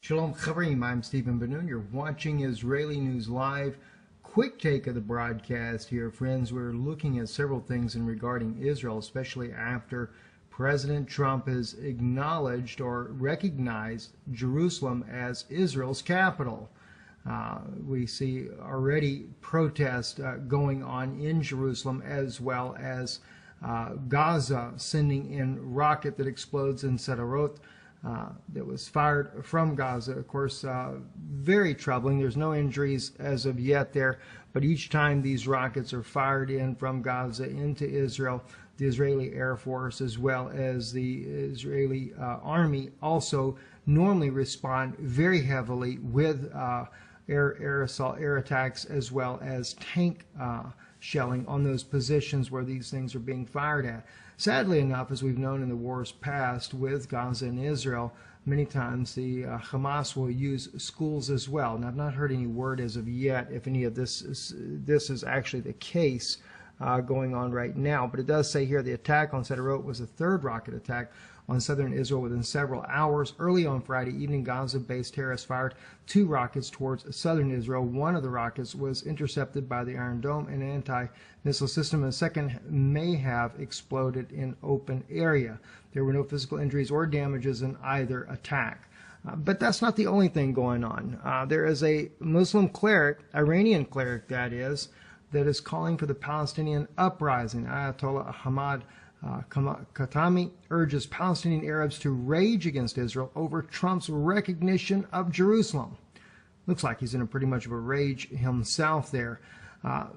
Shalom Chavrim, I'm Stephen Ben-Nun. You're watching Israeli News Live. Quick take of the broadcast here, friends. We're looking at several things in regarding Israel, especially after President Trump has acknowledged or recognized Jerusalem as Israel's capital. We see already protests going on in Jerusalem, as well as Gaza sending in rocket that explodes in Sderot. That was fired from Gaza. Of course, very troubling. There's no injuries as of yet there, but each time these rockets are fired in from Gaza into Israel, the Israeli Air Force as well as the Israeli Army also normally respond very heavily with air assault, air attacks, as well as tank shelling on those positions where these things are being fired at. Sadly enough, as we've known in the wars past with Gaza and Israel, many times the Hamas will use schools as well. And I've not heard any word as of yet if any of this is actually the case going on right now. But it does say here the attack on Sderot was the third rocket attack on southern Israel within several hours. Early on Friday evening, Gaza-based terrorists fired 2 rockets towards southern Israel. One of the rockets was intercepted by the Iron Dome, an anti-missile system, and the second may have exploded in open area. There were no physical injuries or damages in either attack. But that's not the only thing going on. There is a Muslim cleric, Iranian cleric that is calling for the Palestinian uprising. Ayatollah Ahmad Khatami urges Palestinian Arabs to rage against Israel over Trump's recognition of Jerusalem. Looks like he's in a pretty much of a rage himself there.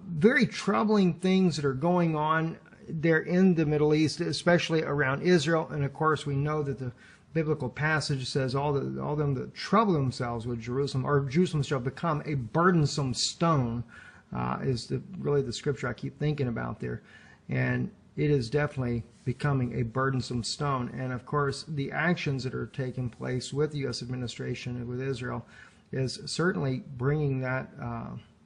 Very troubling things that are going on there in the Middle East, especially around Israel. And of course, we know that the biblical passage says all them that trouble themselves with Jerusalem, or Jerusalem shall become a burdensome stone, is really the scripture I keep thinking about there. And it is definitely becoming a burdensome stone. And of course, the actions that are taking place with the U.S. administration and with Israel is certainly bringing that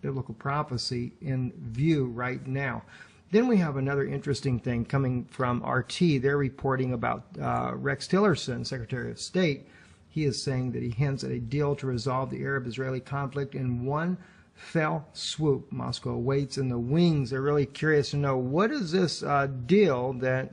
biblical prophecy in view right now. Then we have another interesting thing coming from RT. They're reporting about Rex Tillerson, Secretary of State. He is saying that he hints at a deal to resolve the Arab-Israeli conflict in one fell swoop. Moscow waits in the wings. They're really curious to know, what is this deal that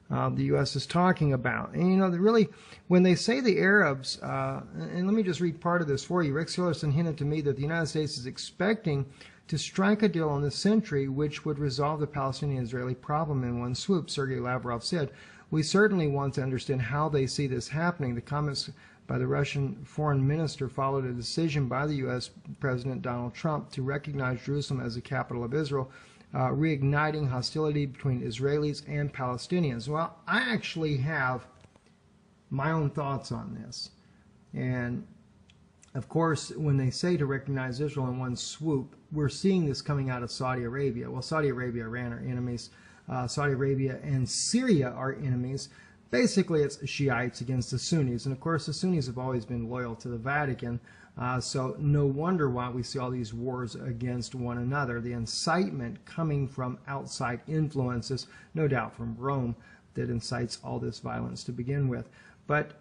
the U.S. is talking about? And, you know, really, when they say the Arabs, and let me just read part of this for you. Rex Tillerson hinted to me that the United States is expecting to strike a deal on this century which would resolve the Palestinian-Israeli problem in one swoop. Sergei Lavrov said, "We certainly want to understand how they see this happening." The comments by the Russian foreign minister followed a decision by the U.S. President Donald Trump to recognize Jerusalem as the capital of Israel, reigniting hostility between Israelis and Palestinians. Well, I actually have my own thoughts on this. And, of course, when they say to recognize Israel in one swoop, we're seeing this coming out of Saudi Arabia. Well, Saudi Arabia, Iran are enemies. Saudi Arabia and Syria are enemies. Basically, it's Shiites against the Sunnis. And, of course, the Sunnis have always been loyal to the Vatican. So no wonder why we see all these wars against one another. The incitement coming from outside influences, no doubt from Rome, that incites all this violence to begin with. But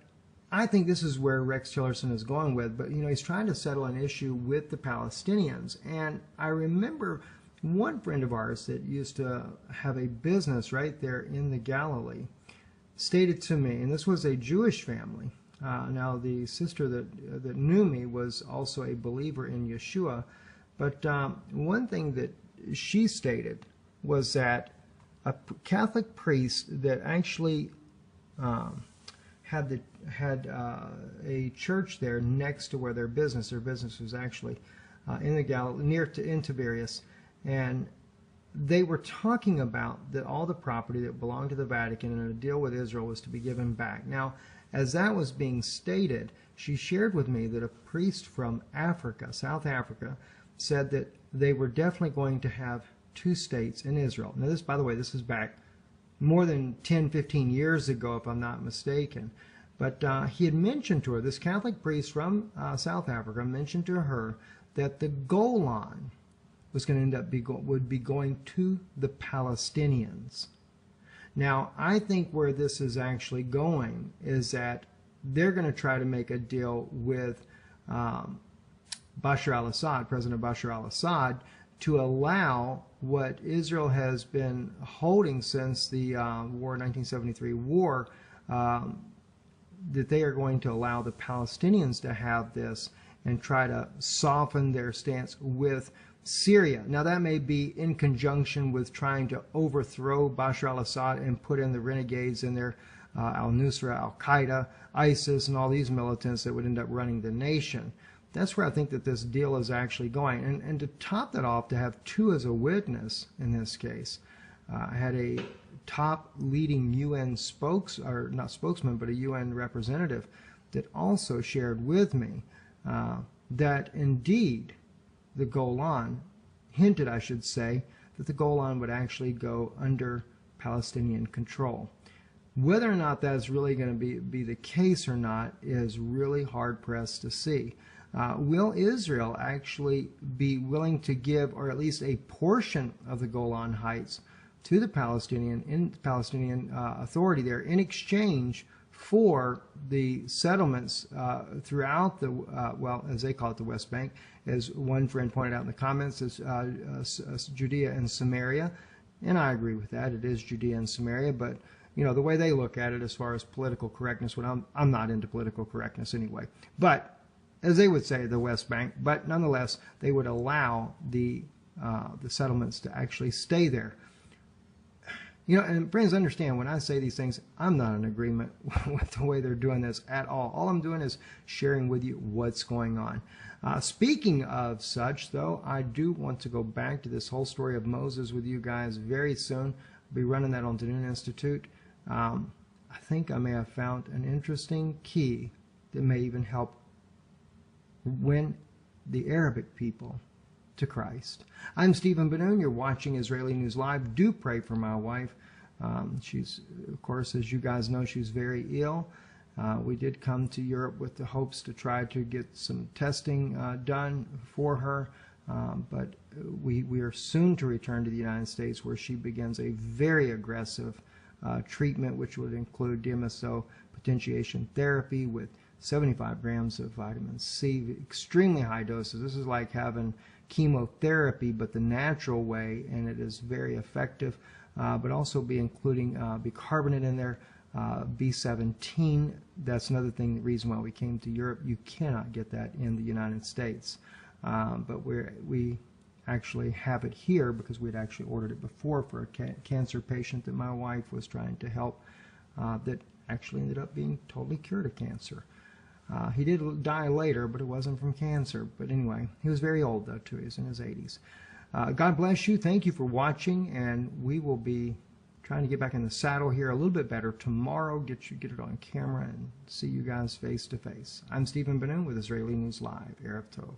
I think this is where Rex Tillerson is going with. But, you know, he's trying to settle an issue with the Palestinians. And I remember one friend of ours that used to have a business right there in the Galilee stated to me, and this was a Jewish family. Now, the sister that knew me was also a believer in Yeshua, but one thing that she stated was that a Catholic priest that actually had a church there next to where their business was actually in the Galilee, in Tiberias, and they were talking about that all the property that belonged to the Vatican and a deal with Israel was to be given back. Now, as that was being stated, she shared with me that a priest from Africa, South Africa, said that they were definitely going to have 2 states in Israel. Now, this, by the way, this is back more than 10, 15 years ago, if I'm not mistaken. But he had mentioned to her, this Catholic priest from South Africa mentioned to her that the Golan was going to end up would be going to the Palestinians. Now, I think where this is actually going is that they're going to try to make a deal with Bashar al-Assad, President Bashar al-Assad, to allow what Israel has been holding since the 1973 war, that they are going to allow the Palestinians to have this and try to soften their stance with Syria. Now, that may be in conjunction with trying to overthrow Bashar al-Assad and put in the renegades in there, al-Nusra, al-Qaeda, ISIS, and all these militants that would end up running the nation. That's where I think that this deal is actually going. And to top that off, to have two as a witness in this case, I had a top leading UN not spokesman, but a UN representative that also shared with me that indeed the Golan, hinted I should say, that the Golan would actually go under Palestinian control. Whether or not that's really going to be the case or not is really hard-pressed to see. Will Israel actually be willing to give, or at least a portion of the Golan Heights, to the Palestinian Authority there in exchange for the settlements throughout the, well, as they call it, the West Bank, as one friend pointed out in the comments, is Judea and Samaria, and I agree with that. It is Judea and Samaria, but you know the way they look at it as far as political correctness. When I'm not into political correctness anyway, but as they would say, the West Bank. But nonetheless, they would allow the settlements to actually stay there. You know, and friends, understand when I say these things, I'm not in agreement with the way they're doing this at all. All I'm doing is sharing with you what's going on. Speaking of such, though, I do want to go back to this whole story of Moses with you guys very soon. I'll be running that on Danoon Institute. I think I may have found an interesting key that may even help win the Arabic people to Christ. I'm Stephen Benoon. You're watching Israeli News Live. Do pray for my wife. She's, of course, as you guys know, she's very ill. We did come to Europe with the hopes to try to get some testing done for her, but we are soon to return to the United States, where she begins a very aggressive treatment, which would include DMSO potentiation therapy with 75 grams of vitamin C, extremely high doses. This is like having chemotherapy, but the natural way, and it is very effective. But also be including bicarbonate in there, B17. That's another thing, the reason why we came to Europe. You cannot get that in the United States. But we actually have it here because we'd actually ordered it before for a cancer patient that my wife was trying to help that actually ended up being totally cured of cancer. He did die later, but it wasn't from cancer. But anyway, he was very old, though, too. He was in his 80s. God bless you. Thank you for watching, and we will be trying to get back in the saddle here a little bit better tomorrow, get it on camera, and see you guys face to face. I'm Stephen Benoon with Israeli News Live, Erev Tov.